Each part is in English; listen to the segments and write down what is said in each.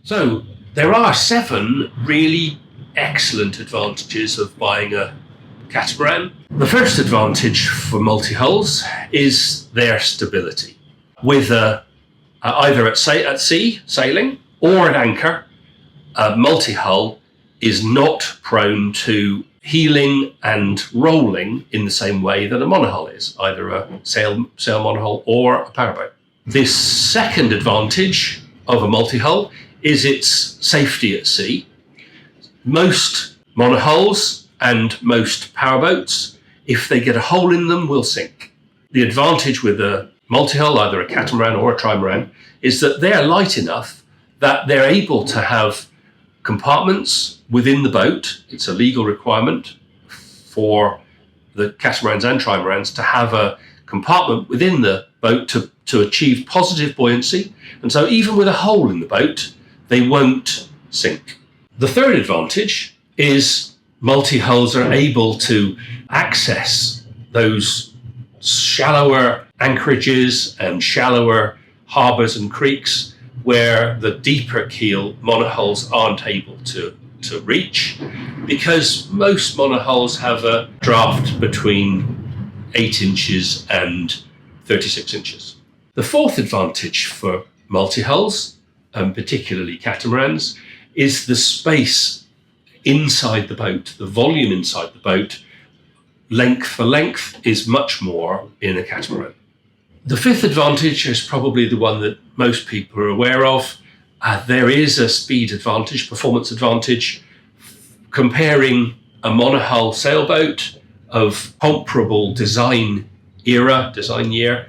So there are 7 really excellent advantages of buying a catamaran. The first advantage for multi-hulls is their stability. With either at sea, sailing, or at anchor, a multi-hull is not prone to heeling and rolling in the same way that a monohull is, either a sail monohull or a powerboat. This second advantage of a multi-hull is its safety at sea. Most monohulls and most powerboats, if they get a hole in them, will sink. The advantage with a multi-hull, either a catamaran or a trimaran, is that they're light enough that they're able to have compartments within the boat. It's a legal requirement for the catamarans and trimarans to have a compartment within the boat to achieve positive buoyancy. And so even with a hole in the boat, they won't sink. The third advantage is multi-hulls are able to access those shallower anchorages and shallower harbours and creeks where the deeper keel monohulls aren't able to reach, because most monohulls have a draft between 8 inches and 36 inches. The fourth advantage for multi-hulls, and particularly catamarans, is the space inside the boat, the volume inside the boat. Length for length is much more in a catamaran. The fifth advantage is probably the one that most people are aware of. There is a speed advantage, performance advantage. Comparing a monohull sailboat of comparable design year,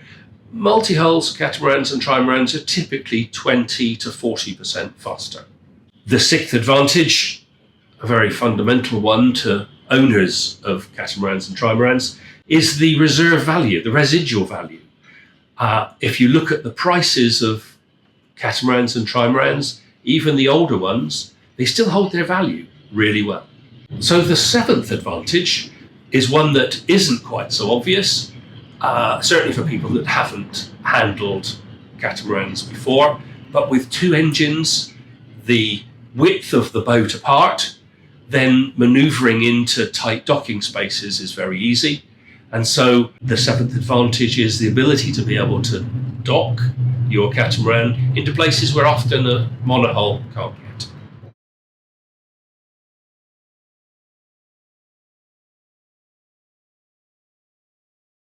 multi-hulls, catamarans and trimarans are typically 20 to 40% faster. The sixth advantage, a very fundamental one to owners of catamarans and trimarans, is the reserve value, the residual value. If you look at the prices of catamarans and trimarans, even the older ones, they still hold their value really well. So the seventh advantage is one that isn't quite so obvious, certainly for people that haven't handled catamarans before, but with 2 engines, the width of the boat apart, then manoeuvring into tight docking spaces is very easy. And so the seventh advantage is the ability to be able to dock your catamaran into places where often a monohull can't.